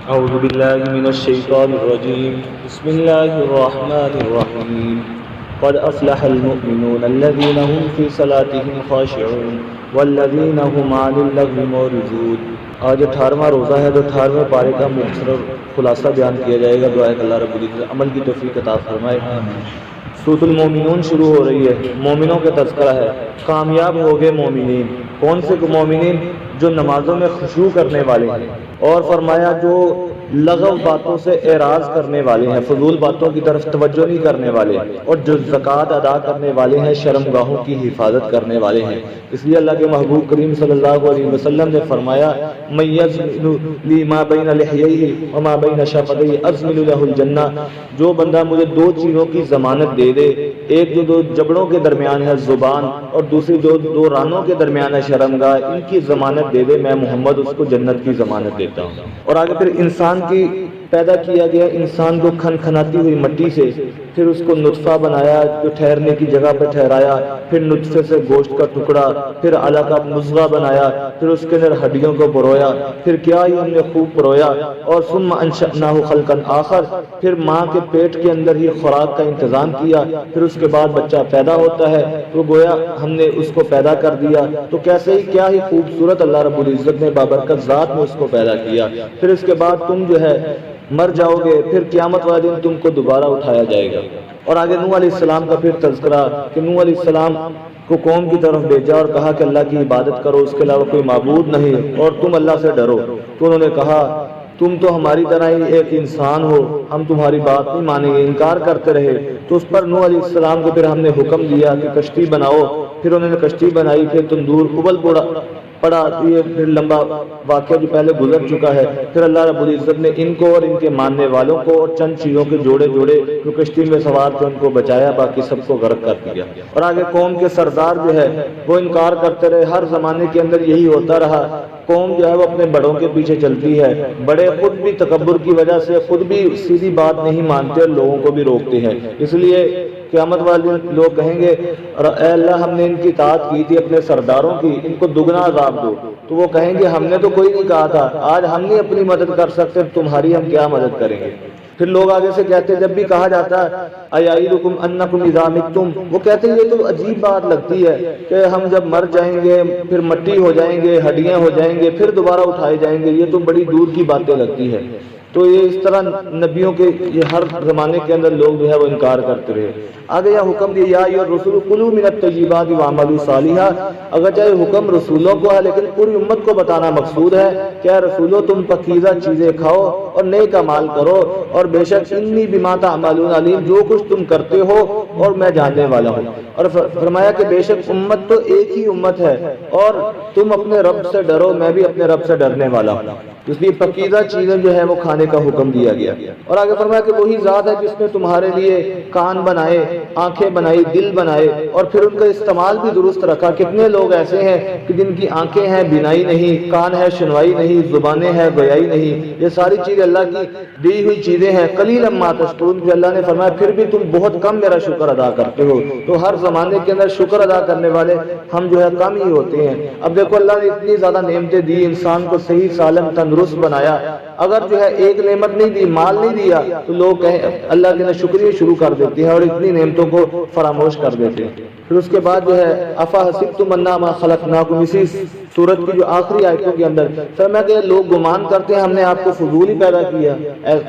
أعوذ بالله من الشيطان الرجيم بسم الله الرحمن الرحيم قد أفلح المؤمنون الذين هم في صلاتهم خاشعون والذين هم عن اللغو معرضون۔ آج 18واں روزہ ہے تو 18ویں پارے کا مختصر خلاصہ بیان کیا جائے گا۔ دعا ہے کہ اللہ رب العزت عمل کی توفیق عطا فرمائے۔ سورۃ المومنون شروع ہو رہی ہے، مومنوں کا تذکرہ ہے۔ کامیاب ہو گئے مومنین، کون سے مومنین؟ جو نمازوں میں خشوع کرنے والے ہیں، اور فرمایا جو لغو باتوں سے اعراض کرنے والے ہیں، فضول باتوں کی طرف توجہ نہیں کرنے والے، اور جو زکوٰۃ ادا کرنے والے ہیں، شرمگاہوں کی حفاظت کرنے والے ہیں۔ اس لیے اللہ کے محبوب کریم صلی اللہ علیہ وسلم نے فرمایا من یضمن لی ما بین لحییہ وما بین شفتیہ اضمن لہ الجنہ، جو بندہ مجھے دو چیزوں کی ضمانت دے دے، ایک جو دو جبڑوں کے درمیان ہے زبان، اور دوسری جو دو رانوں کے درمیان ہے شرمگاہ، ان کی ضمانت دے دے، میں محمد اس کو جنت کی ضمانت دیتا ہوں۔ اور آگے پھر انسان کی پیدا کیا گیا، انسان کو کھنکھناتی ہوئی مٹی سے، پھر اس کو نطفہ بنایا جو ٹھہرنے کی جگہ پہ ٹھہرایا، پھر نطفے سے گوشت کا ٹکڑا، پھر علقہ مضغہ بنایا، پھر اس کے اندر ہڈیوں کو پرویا، پھر کیا ہی ہم نے خوب پرویا، اور ثم انشأناہ خلقا آخر، پھر ماں کے پیٹ کے اندر ہی خوراک کا انتظام کیا، پھر اس کے بعد بچہ پیدا ہوتا ہے تو گویا ہم نے اس کو پیدا کر دیا، تو کیسے ہی کیا ہی خوبصورت اللہ رب العزت نے بابرکت ذات میں اس کو پیدا کیا۔ پھر اس کے بعد تم جو ہے مر جاؤ گے، پھر قیامت والے دن تم کو دوبارہ اٹھایا جائے گا۔ اور آگے نوح علیہ السلام کا پھر تذکرہ کہ نوح علیہ السلام کو قوم کی طرف بھیجا اور کہا کہ اللہ کی عبادت کرو، اس کے علاوہ کوئی معبود نہیں، اور تم اللہ سے ڈرو۔ تو انہوں نے کہا تم تو ہماری طرح ہی ایک انسان ہو، ہم تمہاری بات نہیں مانیں گے، انکار کرتے رہے۔ تو اس پر نوح علیہ السلام کو پھر ہم نے حکم دیا کہ کشتی بناؤ، پھر انہوں نے کشتی بنائی، پھر تندور ابل پڑا، یہ پھر لمبا واقعہ جو پہلے گزر چکا ہے۔ پھر اللہ رب العزت نے ان کو اور ان کے ماننے والوں کو اور چند چیزوں کے جوڑے جو کشتی میں سوار تھے ان کو بچایا، باقی سب کو غرق کر دیا۔ اور آگے قوم کے سردار جو ہے وہ انکار کرتے رہے، ہر زمانے کے اندر یہی ہوتا رہا۔ قوم جو ہے وہ اپنے بڑوں کے پیچھے چلتی ہے، بڑے خود بھی تکبر کی وجہ سے خود بھی سیدھی بات نہیں مانتے اور لوگوں کو بھی روکتے ہیں۔ اس لیے قیامت والے لوگ کہیں گے اے اللہ ہم نے ان کی اطاعت کی تھی اپنے سرداروں کی، ان کو دگنا عذاب دو۔ تو وہ کہیں گے ہم نے تو کوئی نہیں کہا تھا، آج ہم نہیں اپنی مدد کر سکتے، تمہاری ہم کیا مدد کریں گے۔ پھر لوگ آگے سے کہتے ہیں، جب بھی کہا جاتا ہے ایعدکم انکم اذا متم، وہ کہتے ہیں یہ تو عجیب بات لگتی ہے کہ ہم جب مر جائیں گے پھر مٹی ہو جائیں گے، ہڈیاں ہو جائیں گے، پھر دوبارہ اٹھائے جائیں گے، یہ تو بڑی دور کی باتیں لگتی ہے۔ تو یہ اس طرح نبیوں کے یہ ہر زمانے کے اندر لوگ جو ہے وہ انکار کرتے رہے۔ آگے یہ حکم دیا یا ایھا الرسول کلوا من الطیبات واعملوا صالحا، اگرچہ یہ حکم رسولوں کو ہے لیکن پوری امت کو بتانا مقصود ہے کہ اے رسولوں تم پاکیزہ چیزیں کھاؤ اور نیک اعمال کرو، اور بے شک انی بما تعملون علیم، جو کچھ تم کرتے ہو اور میں جاننے والا ہوں۔ اور فرمایا کہ بے شک امت تو ایک ہی امت ہے، اور تم اپنے رب سے ڈرو، میں بھی اپنے رب سے ڈرنے والا ہوں۔ اس لیے پاکیزہ چیزیں جو ہے وہ کھانے کا حکم دیا گیا۔ اور آگے فرمایا کہ وہی ذات ہے جس نے تمہارے لیے کان بنائے، آنکھیں بنائی، دل بنائے، اور پھر ان کا استعمال بھی درست رکھا۔ کتنے لوگ ایسے ہیں کہ جن کی آنکھیں ہیں بینائی نہیں، کان ہے سنوائی نہیں، زبانیں ہیں گویائی نہیں، یہ ساری چیزیں اللہ کی دی ہوئی چیزیں ہیں۔ قلیلا ما تشکرون، کہ اللہ نے فرمایا پھر بھی تم بہت کم میرا شکر ادا کرتے ہو۔ تو ہر زمانے کے اندر شکر ادا کرنے والے ہم جو ہے کم ہی ہوتے ہیں۔ اب دیکھو اللہ نے اتنی زیادہ نعمتیں دی، انسان کو صحیح سالم تندرست بنایا، اگر جو ہے ایک نعمت نہیں دی، مال نہیں دیا، تو لوگ کہیں اللہ کے شکریہ شروع کر دیتے ہیں اور اتنی نعمتوں کو فراموش کر دیتے ہیں۔ پھر اس کے بعد جو ہے افحسبتم انما خلقناکم، اسی سورت کی جو آخری آیتوں کے اندر فرمایا کہ لوگ گمان کرتے ہیں ہم نے آپ کو فضول ہی پیدا کیا،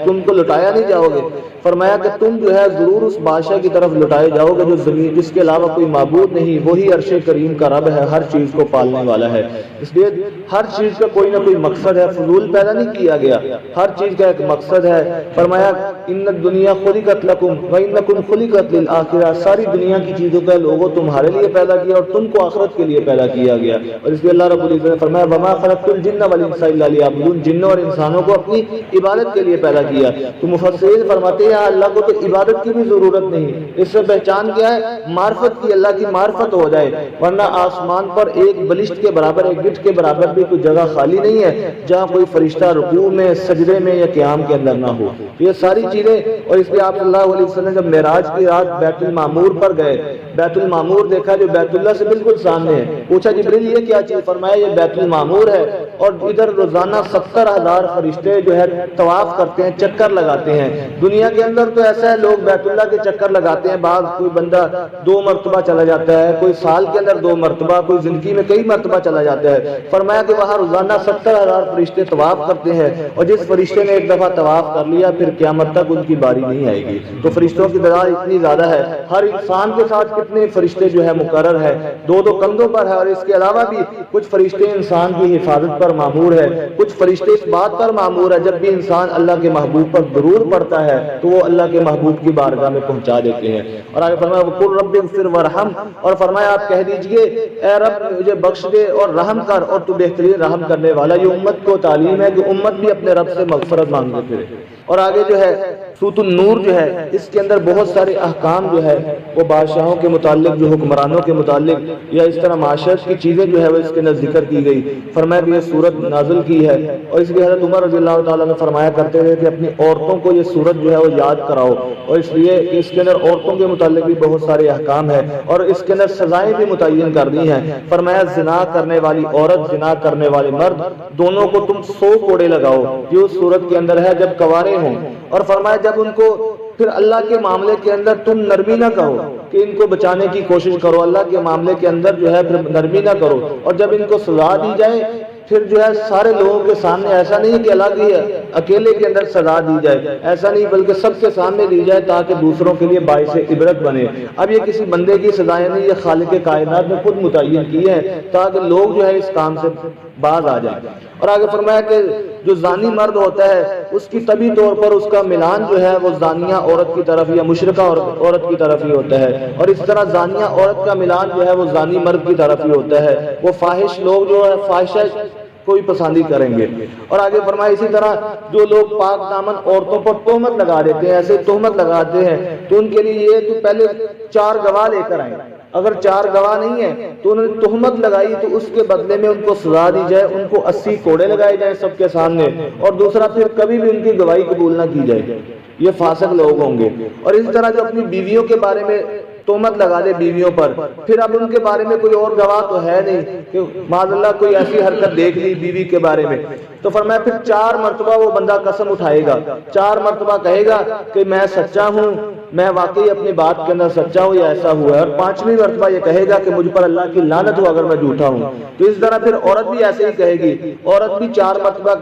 تم کو لٹایا نہیں جاؤ گے۔ فرمایا کہ تم جو ہے ضرور اس بادشاہ کی طرف لٹائے جاؤ گے جو زمین جس کے علاوہ کوئی معبود نہیں، وہی عرش کریم کا رب ہے، ہر چیز کو پالنے والا ہے۔ اس لیے ہر چیز کا کوئی نہ کوئی مقصد ہے، فضول پیدا نہیں کیا گیا، ہر چیز کا ایک مقصد ہے۔ فرمایا ان الدنیا خلقت لکم وانکم خلقت للآخرہ، ساری دنیا کی چیزوں کا لوگوں تمہارے لیے پیدا کیا اور تم کو آخرت کے لیے پیدا کیا گیا۔ اور اس لیے اللہ رب العزت نے فرمایا وما خلقت الجن والانس الا لیعبدون، جنوں اور انسانوں کو اپنی عبادت کے لیے پیدا کیا۔ تو مفسرین فرماتے ہیں اللہ کو تو عبادت کی بھی ضرورت نہیں، اس سے پہچان کیا ہے؟ معرفت کی، اللہ کی معرفت ہو جائے، ورنہ آسمان پر ایک بلشت کے برابر، ایک گٹھ کے برابر بھی کوئی جگہ خالی نہیں ہے جہاں کوئی فرشتہ رکوع میں، سجدے میں یا قیام کے اندر نہ ہو۔ یہ ساری چیزیں، اور اس لیے آپ صلی اللہ علیہ وسلم جب معراج کی رات بیت المعمور پر گئے، بیت المعمور دیکھا جو بیت اللہ سے بالکل سامنے ہے. پوچھا جبریل یہ کیا چیز؟ فرمایا یہ بیت المعمور ہے، اور ادھر روزانہ 70,000 فرشتے جو ہے طواف کرتے ہیں، چکر لگاتے ہیں. دنیا کے اندر تو ایسا ہے لوگ بیت اللہ کے چکر لگاتے ہیں، بعض کوئی بندہ 2 مرتبہ چلا جاتا ہے، کوئی سال کے اندر 2 مرتبہ، کوئی زندگی میں کئی مرتبہ چلا جاتا ہے. فرمایا کہ وہاں روزانہ 70,000 فرشتے طواف کرتے ہیں، اور جس فرشتے نے ایک دفعہ طواف کر لیا پھر قیامت تک ان کی باری نہیں آئے گی. تو فرشتوں کی تعداد اتنی زیادہ ہے. ہر انسان کے ساتھ کتنے فرشتے جو ہے مقرر ہے، 2 کندھوں پر ہے، اور اس کے علاوہ بھی کچھ فرشتے انسان کی حفاظت پر مامور ہے، کچھ فرشتے اس بات پر مامور ہے جب بھی انسان اللہ کے محبوب پر درود پڑھتا ہے تو وہ اللہ کے محبوب کی بارگاہ میں پہنچا دیتے ہیں. اور آگے فرمایا وَقُلْ رَبِّ اغْفِرْ وَارْحَمْ، اور فرمایا آپ کہہ دیجئے اے رب مجھے بخش دے اور رحم کر، اور تو بہترین رحم کرنے والا. یہ امت کو تعلیم ہے کہ امت بھی اپنے رب سے مغفرت مانگے پھرے. اور آگے جو ہے سورۃ النور جو ہے اس کے اندر بہت سارے احکام جو ہے وہ بادشاہوں کے متعلق، جو حکمرانوں کے متعلق یا اس طرح معاشرت کی چیزیں جو ہے وہ اس کے اندر ذکر کی گئی. فرمایا کہ یہ سورت نازل کی ہے، اور اس لیے حضرت عمر رضی اللہ تعالیٰ نے فرمایا کرتے تھے کہ اپنی عورتوں کو یہ سورت جو ہے وہ یاد کراؤ، اور اس لیے کہ اس کے اندر عورتوں کے متعلق بھی بہت سارے احکام ہیں، اور اس کے اندر سزائیں بھی متعین کر دی ہیں. فرمایا زنا کرنے والی عورت، زنا کرنے والے مرد، دونوں کو تم 100 کوڑے لگاؤ، جو اس سورت کے اندر ہے جب کوارے ہوں. اور فرمایا جب ان کو پھر اللہ کے معاملے کے اندر تم نرمی نہ کرو کہ ان کو بچانے کی کوشش کرو، اللہ کے معاملے کے اندر جو ہے پھر نرمی نہ کرو. اور جب ان کو سزا دی جائے پھر جو ہے سارے لوگوں کے سامنے، ایسا نہیں کہ الگ ہی اکیلے کے اندر سزا دی جائے، ایسا نہیں بلکہ سب کے سامنے دی جائے تاکہ دوسروں کے لیے باعث عبرت بنے. اب یہ کسی بندے کی سزائیں نہیں، یہ خالق کائنات نے خود متعین کی ہے تاکہ لوگ جو ہے اس کام سے باز آ جائیں. اور آگے فرمایا کہ جو زانی مرد ہوتا ہے اس کی طبی طور پر اس کا ملان جو ہے وہ زانیہ عورت کی طرف یا مشرکہ عورت کی طرف ہی ہوتا ہے، اور اس طرح زانیہ عورت کا ملان جو ہے وہ زانی مرد کی طرف ہی ہوتا ہے. وہ فاحش لوگ جو ہے فاحشہ کوئی پسندی کریں گے. اور آگے فرمایا اسی طرح جو لوگ پاک دامن عورتوں پر تہمت لگا دیتے ہیں، ایسے تہمت لگاتے ہیں، تو ان کے لیے یہ تو پہلے 4 گواہ لے کر آئیں. اگر 4 گواہ نہیں ہیں تو انہوں نے تہمت لگائی تو اس کے بدلے میں ان کو سزا دی جائے، ان کو 80 کوڑے لگائے جائیں سب کے سامنے. اور دوسرا پھر کبھی بھی ان کی گواہی قبول نہ کی جائے، یہ فاسق لوگ ہوں گے. اور اس طرح جو اپنی بیویوں کے بارے میں تہمت لگا دے بیویوں پر، پھر اب ان کے بارے میں کوئی اور گواہ تو ہے نہیں کہ معاذ اللہ کوئی ایسی حرکت دیکھ لی بیوی کے بارے میں، تو فرمایا پھر 4 مرتبہ وہ بندہ قسم اٹھائے گا، 4 مرتبہ کہے گا کہ میں سچا ہوں، میں واقعی اپنی بات کے اندر سچا ہوں، یہ ایسا ہوا ہے. اور 5ویں مرتبہ یہ کہے گا کہ مجھ پر اللہ کی لعنت ہو اگر میں جھوٹا ہوں. تو اس طرح پھر عورت بھی ایسے ہی کہے گی، عورت بھی 4 مرتبہ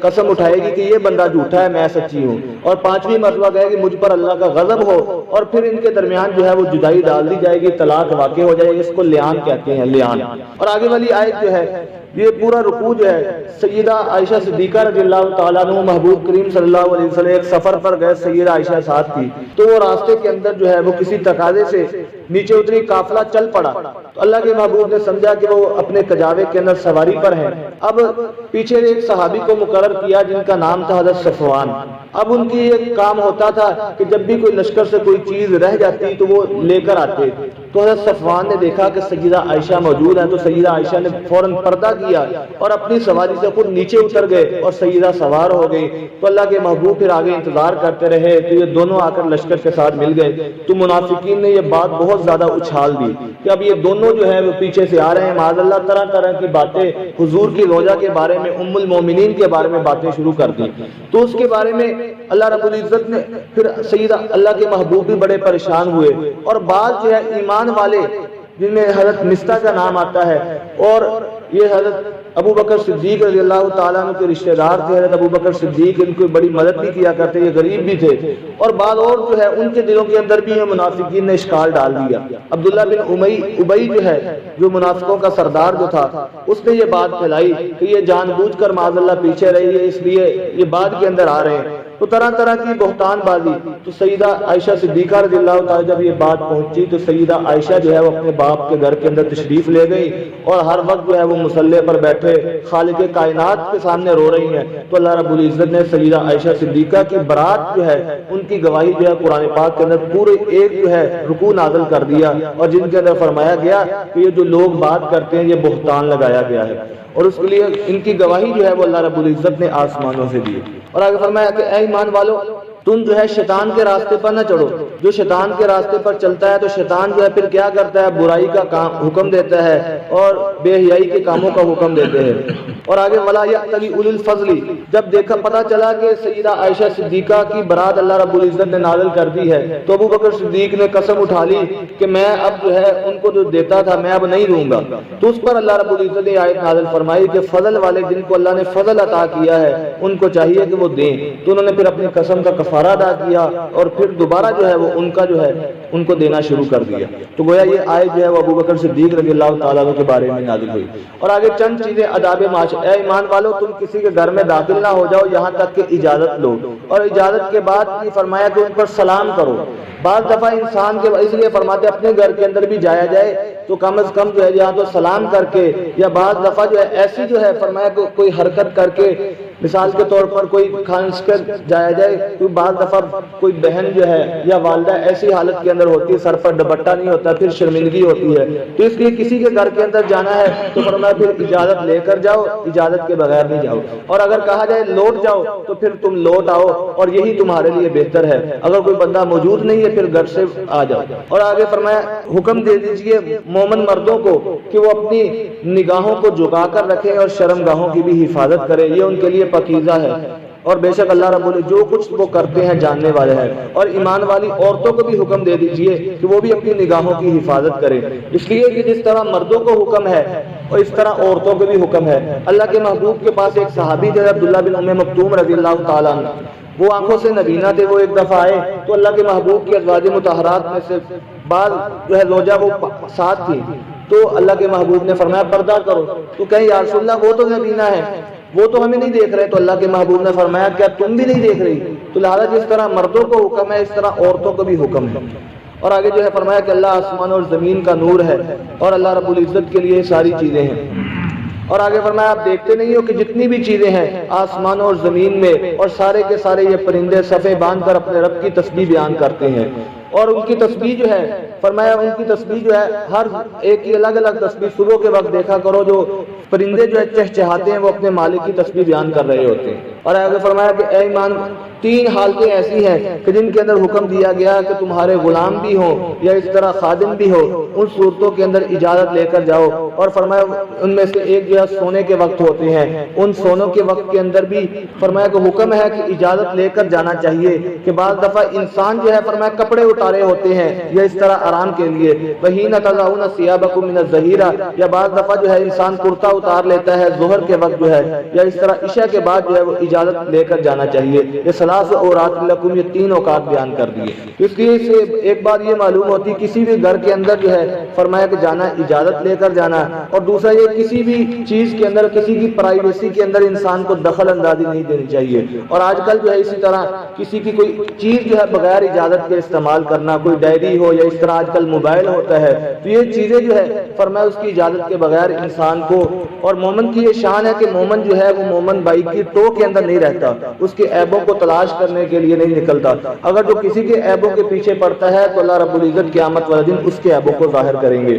قسم اٹھائے گی کہ یہ بندہ جھوٹا ہے، میں سچی ہوں. اور 5ویں مرتبہ کہے گی مجھ پر اللہ کا غضب ہو، اور پھر ان کے درمیان جو ہے وہ جدائی ڈال دی جائے گی، طلاق واقع ہو جائے گی. اس کو لیان کہتے ہیں، لیان. اور آگے والی آیت جو ہے یہ پورا رکوع جو ہے سیدہ عائشہ صدیقہ رضی اللہ تعالیٰ عنہ، محبوب کریم صلی اللہ علیہ وسلم ایک سفر پر گئے، سیدہ عائشہ ساتھ تھی، تو وہ راستے کے اندر جو ہے وہ کسی تقاضے سے نیچے اتری، قافلہ چل پڑا. تو اللہ کے محبوب نے سمجھا کہ وہ اپنے کجاوے کے اندر سواری پر ہیں. اب پیچھے ایک صحابی کو مقرر کیا جن کا نام تھا حضرت صفوان. اب ان کی ایک کام ہوتا تھا کہ جب بھی کوئی لشکر سے کوئی چیز رہ جاتی تو وہ لے کر آتے. تو حضرت صفوان نے دیکھا کہ سیدہ عائشہ موجود ہیں، تو سیدہ عائشہ نے فوراً پردہ کیا اور اپنی سواری سے خود نیچے اتر گئے اور سیدہ سوار ہو گئی. تو اللہ کے محبوب پھر آگے انتظار کرتے رہے، تو یہ دونوں آ کر لشکر کے ساتھ مل گئے. تو منافقین نے یہ بات بہت زیادہ اچھال دی کہ اب یہ دونوں جو ہے وہ پیچھے سے آ رہے ہیں، معاذ اللہ طرح طرح کی باتیں حضور کی روضہ کے بارے میں، ام المومنین کے بارے میں باتیں شروع کر دی. تو اس کے بارے میں اللہ رب العزت نے پھر سیدہ اللہ کے محبوب بھی بڑے پریشان ہوئے. اور بعض جو ہے ایمان والے جن میں حضرت مستہ کا نام آتا ہے، اور یہ حضرت ابو بکر صدیق رضی اللہ تعالیٰ عنہ کے رشتہ دار تھے. حضرت ابو بکر صدیق ان کو بڑی مدد بھی کیا کرتے، یہ غریب بھی تھے. اور بعض اور جو ہے ان کے دلوں کے اندر بھی منافقین نے اشکال ڈال دیا. عبداللہ بن ابی جو ہے جو منافقوں کا سردار جو تھا، اس نے یہ بات پھیلائی کہ یہ جان بوجھ کر معاذ اللہ پیچھے رہی ہے، اس لیے یہ بات کے اندر آ رہے ہیں. تو طرح طرح کی بہتان بازی. تو سیدہ عائشہ صدیقہ رضی اللہ تعالیٰ جب یہ بات پہنچی تو سیدہ عائشہ جو ہے وہ اپنے باپ کے گھر کے اندر تشریف لے گئی، اور ہر وقت جو ہے وہ مصلے پر بیٹھے خالق کائنات کے سامنے رو رہی ہیں. تو اللہ رب العزت نے سیدہ عائشہ صدیقہ کی برات جو ہے ان کی گواہی جو ہے قرآن پاک کے اندر پورے ایک جو ہے رکوع نازل کر دیا، اور جن کے اندر فرمایا گیا کہ یہ جو لوگ بات کرتے ہیں یہ بہتان لگایا گیا ہے، اور اس کے لیے ان کی گواہی جو ہے وہ اللہ رب العزت نے آسمانوں سے دی. اور آگے فرمایا کہ اے ایمان والو، تم جو ہے شیطان کے راستے پر نہ چڑھو. جو شیطان کے راستے پر چلتا ہے تو شیطان جو ہے پھر کیا کرتا ہے, برائی کا کام حکم دیتا ہے اور بے حیائی کے کاموں کا حکم دیتے ہیں. اور آگے ولا یأتلی اولی الفضل, جب دیکھا پتہ چلا کہ سیدہ عائشہ صدیقہ کی برات اللہ رب العزت نے نازل کر دی ہے, تو ابو بکر صدیق نے قسم اٹھا لی کہ میں اب جو ہے ان کو جو دیتا تھا میں اب نہیں دوں گا. تو اس پر اللہ رب العزت نے آیت نازل فرمائی کہ فضل والے جن کو اللہ نے فضل عطا کیا ہے ان کو چاہیے کہ وہ دیں. تو انہوں نے پھر اپنی قسم کا کفارہ ادا کیا اور پھر دوبارہ جو ہے وہ ان کا جو ہے ان کو دینا شروع کر دیا. تو گویا یہ آیت جو ہے وہ ابو بکر صدیق رضی اللہ تعالیٰ عنہ کے بارے میں نازل ہوئی. اور آگے چند چیزیں آداب معاشرہ. اے ایمان والو, تم کسی کے گھر میں داخل نہ ہو جاؤ یہاں تک کہ اجازت لو, اور اجازت کے بعد یہ فرمایا کہ ان پر سلام کرو. بعض دفعہ انسان کے اس لیے فرماتے اپنے گھر کے اندر بھی جایا جائے تو کم از کم جو ہے یہاں تو سلام کر کے, یا بعض دفعہ جو ہے ایسی جو ہے فرمایا کہ کوئی حرکت کر کے, مثال کے طور پر کوئی کھانس کر جایا جائے, تو بعض دفعہ کوئی بہن جو ہے یا والدہ ایسی حالت کے اندر ہوتی ہے سر پر دوپٹہ نہیں ہوتا, پھر شرمندگی ہوتی ہے. تو اس لیے کسی کے گھر کے اندر جانا ہے تو فرمایا پھر اجازت لے کر جاؤ, اجازت کے بغیر نہیں جاؤ. اور اگر کہا جائے لوٹ جاؤ تو پھر تم لوٹ آؤ, اور یہی تمہارے لیے بہتر ہے. اگر کوئی بندہ موجود نہیں ہے پھر گھر سے آ جاؤ. اور آگے فرمایا حکم دے دیجئے مومن مردوں کو کہ وہ اپنی نگاہوں کو جھکا کر رکھیں اور شرمگاہوں کی بھی حفاظت کریں, یہ ان کے لیے پاکیزہ ہے. اور بے شک اللہ رب العزت جو کچھ وہ کرتے ہیں جاننے والے ہیں. اور ایمان والی عورتوں کو بھی حکم دے دیجئے کہ وہ بھی اپنی نگاہوں کی حفاظت کریں, اس لیے کہ جس طرح مردوں کو حکم ہے اور اس طرح عورتوں کو بھی حکم ہے. اللہ کے محبوب کے پاس ایک صحابی جو ہے عبداللہ بن ام مکتوم رضی اللہ تعالیٰ عنہ, وہ آنکھوں سے نبینا تھے. وہ ایک دفعہ آئے تو اللہ کے محبوب کی ازواج مطہرات میں سے بعض جو ہے زوجہ وہ ساتھ تھی, تو اللہ کے محبوب نے فرمایا پردہ کرو. تو کہیں یا رسول اللہ وہ تو نبینا ہے, وہ تو ہمیں نہیں دیکھ رہے. تو اللہ کے محبوب نے فرمایا کیا تم بھی نہیں دیکھ رہی؟ تو لہذا جس طرح مردوں کو حکم ہے اس طرح عورتوں کو بھی حکم ہے. اور آگے جو ہے فرمایا کہ اللہ آسمان اور زمین کا نور ہے اور اللہ رب العزت کے لیے ساری چیزیں ہیں. اور آگے فرمایا آپ دیکھتے نہیں ہو کہ جتنی بھی چیزیں ہیں آسمان اور زمین میں, اور سارے کے سارے یہ پرندے صفے باندھ کر اپنے رب کی تسبیح بیان کرتے ہیں. اور ان کی تسبیح جو ہے فرمایا ان کی تسبیح جو ہے ہر ایک کی الگ الگ تسبیح. صبح کے وقت دیکھا کرو جو پرندے جو ہے چہچہاتے ہیں وہ اپنے مالک کی تسبیح بیان کر رہے ہوتے ہیں. اور آگے فرمایا کہ اے ایمان, تین حالتیں ایسی ہیں کہ جن کے اندر حکم دیا گیا کہ تمہارے غلام بھی ہوں یا اس طرح خادم بھی ہو, ان صورتوں کے اندر اجازت لے کر جاؤ. اور فرمایا ان میں سے ایک جو ہے سونے کے وقت ہوتے ہیں, ان سونوں کے وقت کے اندر بھی فرمایا کہ حکم ہے کہ اجازت لے کر جانا چاہیے. کہ بعض دفعہ انسان جو ہے فرمایا کپڑے اتارے ہوتے ہیں یا اس طرح آرام کے لیے, وَحِينَ تَضَعُونَ ثِيَابَكُم مِّنَ الظَّهِيرَةِ, یا بعض دفعہ جو ہے انسان کرتا اتار لیتا ہے ظہر کے وقت جو ہے, یا اس طرح عشاء کے بعد جو ہے وہ اجازت لے کر جانا چاہیے. یہ ثلاث اوقات لکم, یہ تین اوقات بیان کر دیے. اس لیے سے ایک بات یہ معلوم ہوتی کسی بھی گھر کے اندر جو ہے فرمایا کہ جانا اجازت لے کر جانا. اور دوسرا یہ کسی بھی چیز کے اندر کسی کی پرائیویسی کے اندر انسان کو دخل اندازی نہیں دینی چاہیے. اور آج کل جو ہے اسی طرح کسی کی کوئی چیز جو ہے بغیر اجازت کے استعمال کرنا, کوئی ڈائری ہو یا اس طرح آج کل موبائل ہوتا ہے, تو یہ چیزیں جو ہے فرمایا اس کی اجازت کے بغیر انسان کو. اور مومن کی یہ شان ہے کہ مومن جو ہے وہ مومن بھائی کی ٹو کے اندر نہیں رہتا, اس کے عیبوں کو تلاش کرنے کے لیے نہیں نکلتا. اگر جو کسی کے عیبوں کے پیچھے پڑتا ہے تو اللہ رب العزت قیامت والے دن اس کے عیبوں کو ظاہر کریں گے.